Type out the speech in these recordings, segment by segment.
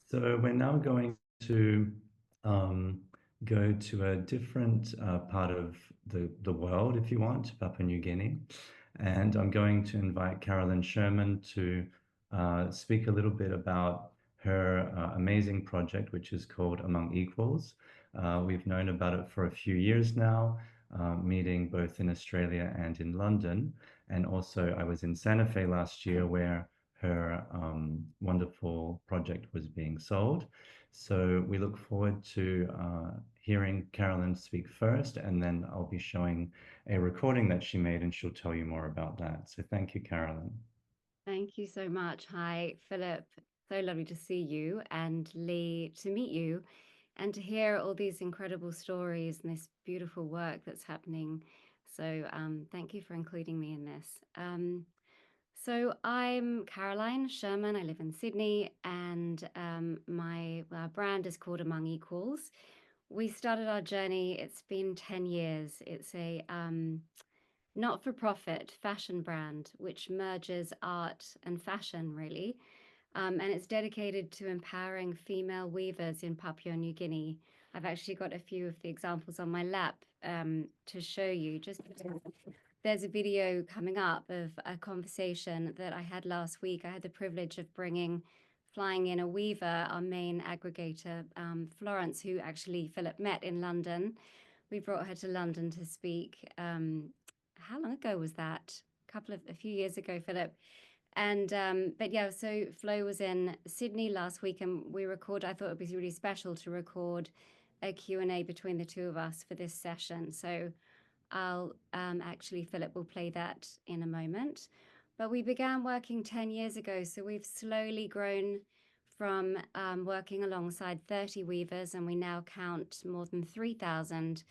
So we're now going to um, go to a different part of the world, if you want, Papua New Guinea. And I'm going to invite Carolyn Sherman to speak a little bit about her amazing project, which is called Among Equals. We've known about it for a few years now, meeting both in Australia and in London. And also, I was in Santa Fe last year where her wonderful project was being sold. So we look forward to hearing Carolyn speak first, and then I'll be showing a recording that she made, and she'll tell you more about that. So thank you, Carolyn. Thank you so much. Hi, Philip. So lovely to see you, and Lee, to meet you and to hear all these incredible stories and this beautiful work that's happening. So thank you for including me in this. So I'm Caroline Sherman. I live in Sydney, and my brand is called Among Equals. We started our journey, it's been 10 years. It's a not-for-profit fashion brand which merges art and fashion, really. And it's dedicated to empowering female weavers in Papua New Guinea. I've actually got a few of the examples on my lap to show you. Just there's a video coming up of a conversation that I had last week. I had the privilege of flying in a weaver, our main aggregator, Florence, who actually Philip met in London. We brought her to London to speak. How long ago was that? A few years ago, Philip. And but yeah, so Flo was in Sydney last week, and I thought it was really special to record a Q&A between the two of us for this session. So I'll actually, Philip will play that in a moment. But we began working 10 years ago, so we've slowly grown from working alongside 30 weavers, and we now count more than 3,000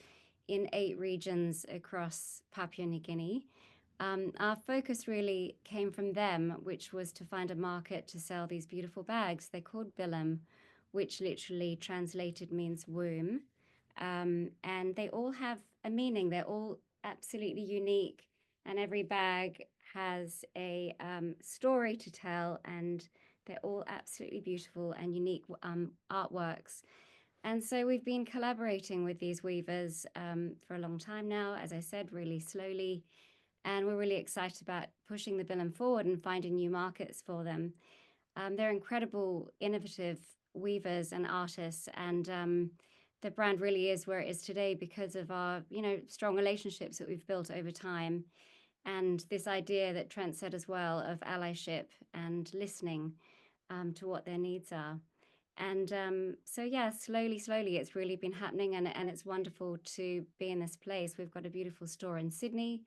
in 8 regions across Papua New Guinea. Our focus really came from them, which was to find a market to sell these beautiful bags. They're called bilim, which literally translated means womb. And they all have a meaning. They're all absolutely unique, and every bag has a story to tell, and they're all absolutely beautiful and unique artworks. And so we've been collaborating with these weavers for a long time now, as I said, really slowly. And we're really excited about pushing the bilim forward and finding new markets for them. They're incredible, innovative weavers and artists, and the brand really is where it is today because of our, strong relationships that we've built over time, and this idea that Trent said as well of allyship and listening to what their needs are. And so, yeah, slowly, it's really been happening, and it's wonderful to be in this place. We've got a beautiful store in Sydney,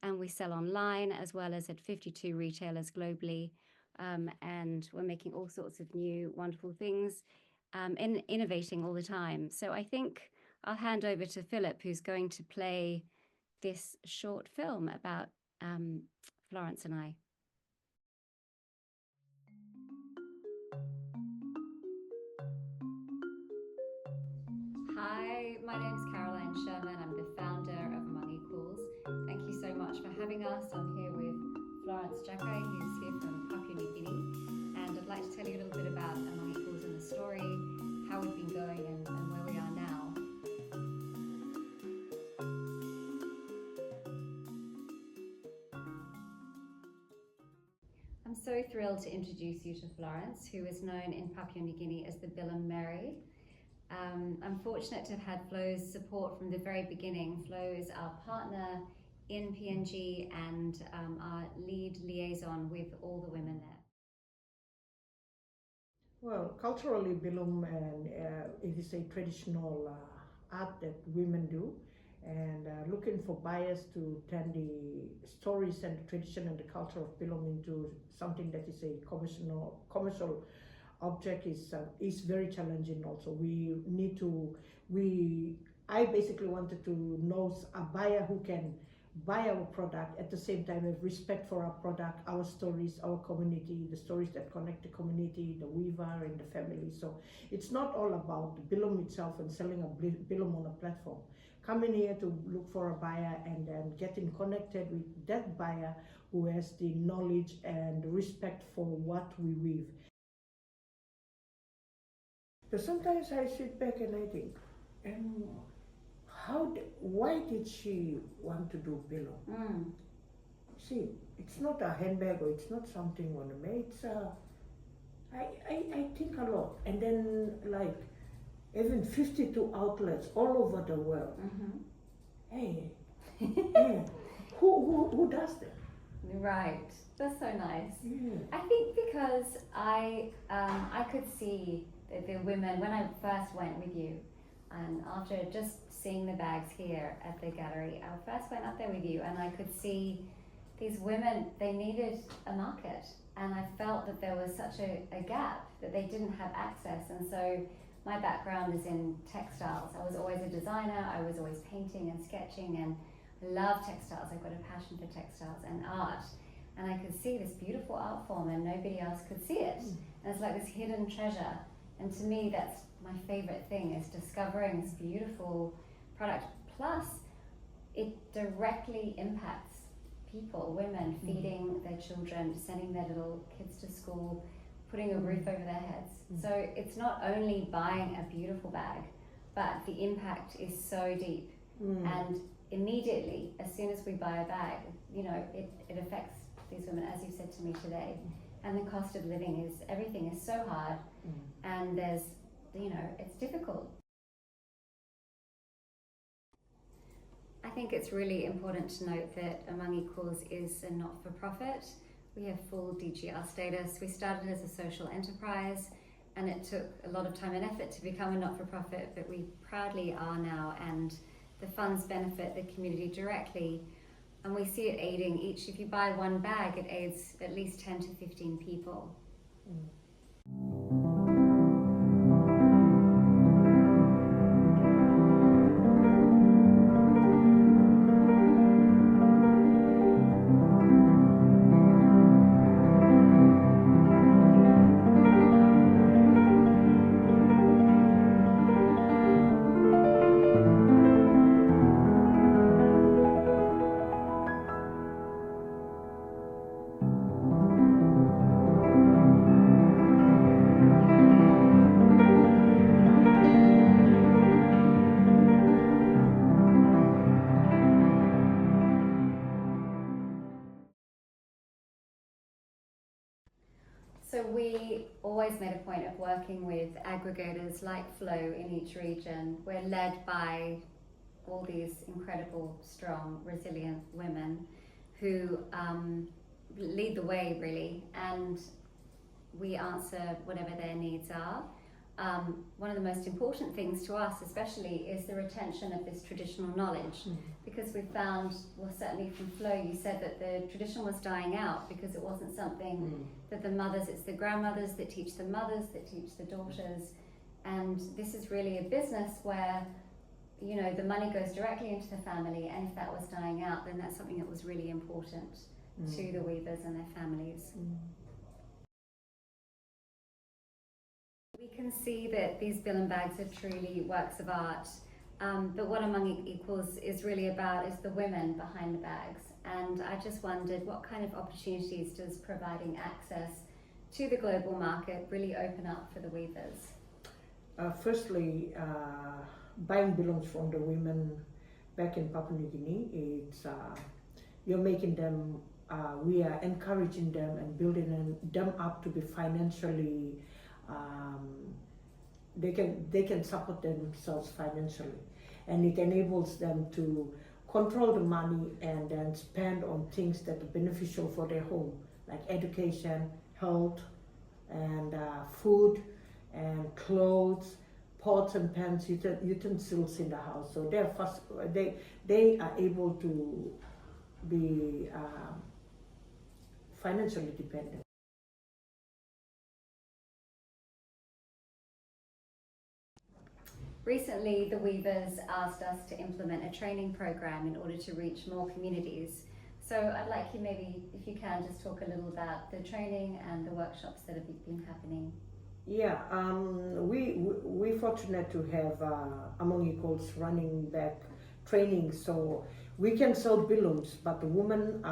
and we sell online as well as at 52 retailers globally. And we're making all sorts of new, wonderful things and innovating all the time. So I think I'll hand over to Philip, who's going to play this short film about Florence and I. Hi, my name is Caroline Sherman. I'm the founder of Among Equals. Thank you so much for having us. I'm here with Florence JAUKAE, who's here from Papua New Guinea. And I'd like to tell you a little bit about Among Equals and the story, how we've been going, and where we are now. I'm so thrilled to introduce you to Florence, who is known in Papua New Guinea as the Bilim Mary. I'm fortunate to have had Flo's support from the very beginning. Flo is our partner in PNG and our lead liaison with all the women there. Well, culturally, Bilum and it is a traditional art that women do, and looking for buyers to turn the stories and the tradition and the culture of Bilum into something that is a commercial object is very challenging. Also, I basically wanted to know a buyer who can buy our product at the same time have respect for our product, our stories, our community, the stories that connect the community, the weaver and the family. So it's not all about the Bilum itself and selling a Bilum on a platform. Coming here to look for a buyer and then getting connected with that buyer who has the knowledge and respect for what we weave. But sometimes I sit back and I think, and why did she want to do pillow? See, it's not a handbag or it's not something on a maid. It's I think a lot, and then like even 52 outlets all over the world. Hey, yeah. Who does that? Right, that's so nice. Yeah. I think because I could see the women when I first went with you, and after just seeing the bags here at the gallery, I first went up there with you, and I could see these women, they needed a market, and I felt that there was such a gap that they didn't have access. And so my background is in textiles. I was always a designer, I was always painting and sketching, and I love textiles. I've got a passion for textiles and art, and I could see this beautiful art form and nobody else could see it. And it's like this hidden treasure, and to me that's my favorite thing, is discovering this beautiful product. Plus it directly impacts people, women, feeding their children, sending their little kids to school, putting a roof over their heads. So it's not only buying a beautiful bag, but the impact is so deep. And immediately, as soon as we buy a bag, you know, it affects these women, as you said to me today. And the cost of living is, everything is so hard, and there's, you know, it's difficult. I think it's really important to note that Among Equals is a not-for-profit. We have full DGR status. We started as a social enterprise, and it took a lot of time and effort to become a not-for-profit, but we proudly are now, and the funds benefit the community directly. And we see it aiding each, if you buy one bag, it aids at least 10 to 15 people. So we always made a point of working with aggregators like Flow in each region. We're led by all these incredible, strong, resilient women who lead the way, really, and we answer whatever their needs are. One of the most important things to us especially is the retention of this traditional knowledge, because we found, well, certainly from Flow, you said that the tradition was dying out because it wasn't something that the mothers, it's the grandmothers that teach the mothers, that teach the daughters, and this is really a business where, you know, the money goes directly into the family, and if that was dying out, then that's something that was really important to the weavers and their families. We can see that these Bill bags are truly works of art, but what Among Equals is really about is the women behind the bags. And I just wondered, what kind of opportunities does providing access to the global market really open up for the weavers? Firstly, buying belongs from the women back in Papua New Guinea. It's you're making them, we are encouraging them and building them up to be financially. They can support themselves financially, and it enables them to control the money and then spend on things that are beneficial for their home, like education, health, and food, and clothes, pots and pans, utensils in the house. So they are able to be financially dependent. Recently, the weavers asked us to implement a training program in order to reach more communities. So I'd like you, maybe, if you can, just talk a little about the training and the workshops that have been happening. Yeah, we're fortunate to have Among Equals running back training, so we can sell balloons, but the women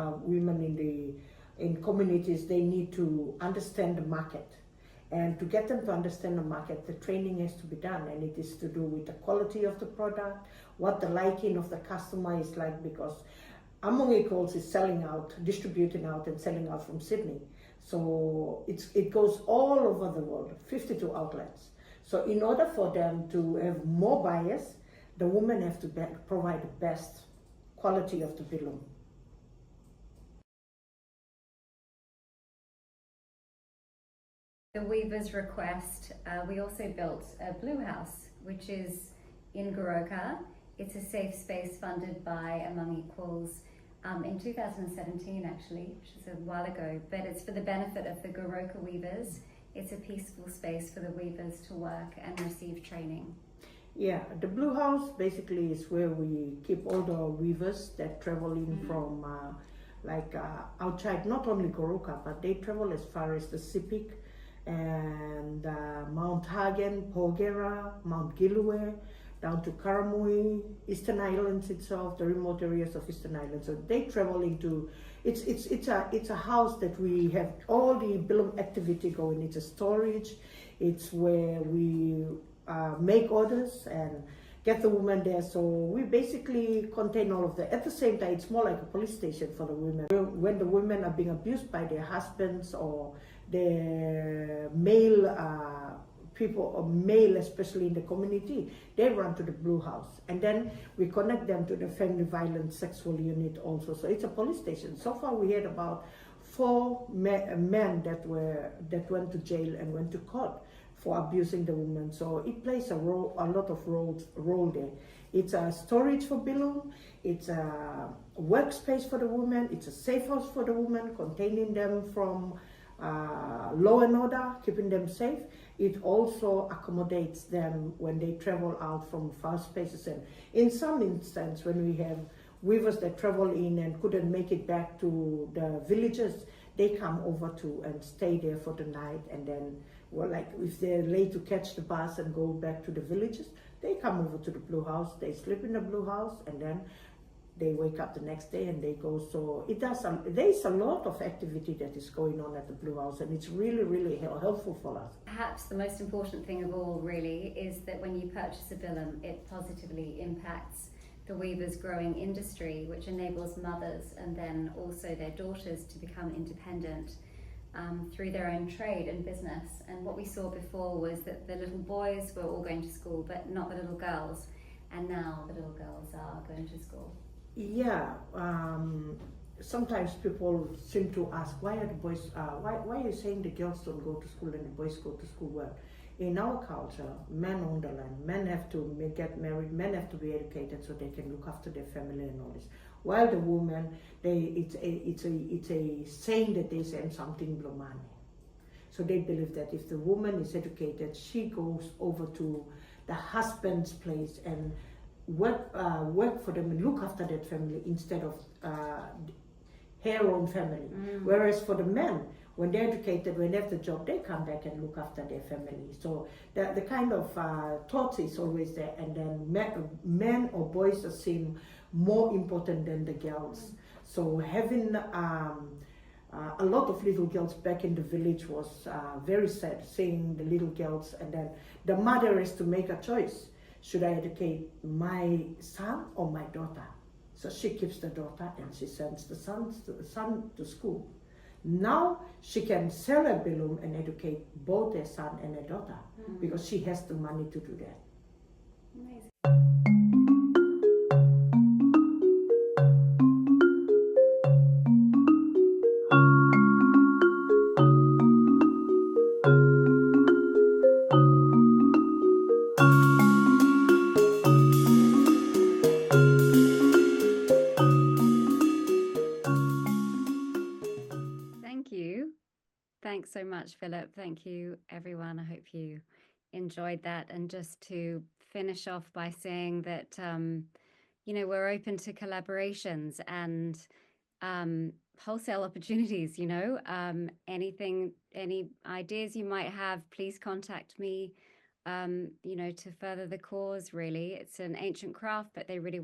in communities, they need to understand the market And to get them to understand the market, the training has to be done, and it is to do with the quality of the product, what the liking of the customer is like, because Among Equals is selling out, distributing out and selling out from Sydney. So it goes all over the world, 52 outlets. So in order for them to have more buyers, the women have to provide the best quality of the below. The weaver's request, we also built a blue house, which is in Goroka. It's a safe space funded by Among Equals in 2017, actually, which is a while ago, but it's for the benefit of the Goroka weavers. It's a peaceful space for the weavers to work and receive training. Yeah, the Blue House basically is where we keep all the weavers that travel in from outside, not only Goroka, but they travel as far as the Sepik and Mount Hagen, Porgera, Mount Gilue, down to Karamui, Eastern Islands itself, the remote areas of Eastern Islands. So they travel into, it's a house that we have all the Bilum activity going. It's a storage, it's where we make orders and get the women there. So we basically contain all of that. At the same time, it's more like a police station for the women. When the women are being abused by their husbands or their male people, or male especially in the community, they run to the Blue House, and then we connect them to the family violence sexual unit also. So it's a police station. So far we had about 4 men that went to jail and went to court for abusing the woman. So it plays a lot of role there. It's a storage for Bilum, it's a workspace for the women, it's a safe house for the women, containing them from law and order, keeping them safe. It also accommodates them when they travel out from far spaces. And in some instances, when we have weavers that travel in and couldn't make it back to the villages, they come over to and stay there for the night. And then, well, like if they're late to catch the bus and go back to the villages, they come over to the Blue House, they sleep in the Blue House, and then they wake up the next day and they go. So there's a lot of activity that is going on at the Blue House, and it's really, really helpful for us. Perhaps the most important thing of all really is that when you purchase a Bilum, it positively impacts the weavers' growing industry, which enables mothers and then also their daughters to become independent through their own trade and business. And what we saw before was that the little boys were all going to school, but not the little girls. And now the little girls are going to school. Yeah, sometimes people seem to ask, why are the boys, why are you saying the girls don't go to school and the boys go to school? Well, in our culture, men own the land, men have to get married, men have to be educated so they can look after their family and all this. While the women, it's a saying that they say something blomane. So they believe that if the woman is educated, she goes over to the husband's place and work for them and look after that family instead of her own family. Whereas for the men, when they're educated, when they have the job, they come back and look after their family. So the kind of thought is always there, and then men or boys are seen more important than the girls. So having a lot of little girls back in the village was very sad, seeing the little girls, and then the mother has to make a choice. Should I educate my son or my daughter? So she keeps the daughter and she sends the son to school. Now she can sell a Bilum and educate both her son and her daughter because she has the money to do that. Amazing. Thanks so much, Philip. Thank you, everyone. I hope you enjoyed that. And just to finish off by saying that, we're open to collaborations and wholesale opportunities, any ideas you might have, please contact me, to further the cause, really. It's an ancient craft, but they really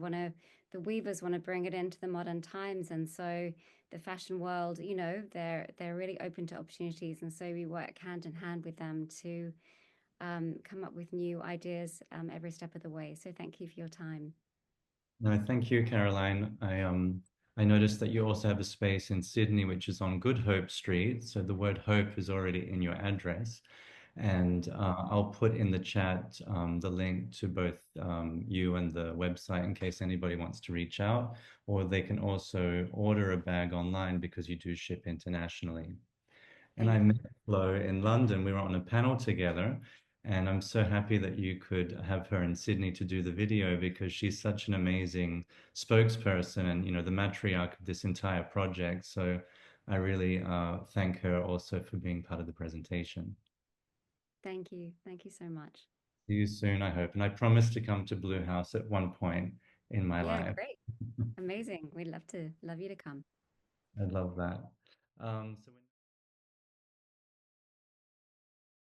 the weavers want to bring it into the modern times. And so the fashion world, you know, they're really open to opportunities, and so we work hand in hand with them to come up with new ideas every step of the way. So thank you for your time. No, thank you, Caroline. I noticed that you also have a space in Sydney, which is on Good Hope Street. So the word hope is already in your address. And I'll put in the chat the link to both you and the website in case anybody wants to reach out, or they can also order a bag online because you do ship internationally. And I Thank met you. Flo in London. We were on a panel together, and I'm so happy that you could have her in Sydney to do the video because she's such an amazing spokesperson and, you know, the matriarch of this entire project. So I really thank her also for being part of the presentation. Thank you. Thank you so much. See you soon, I hope. And I promise to come to Blue House at one point in my Yeah, life. great. Amazing. We'd love you to come. I'd love that. So when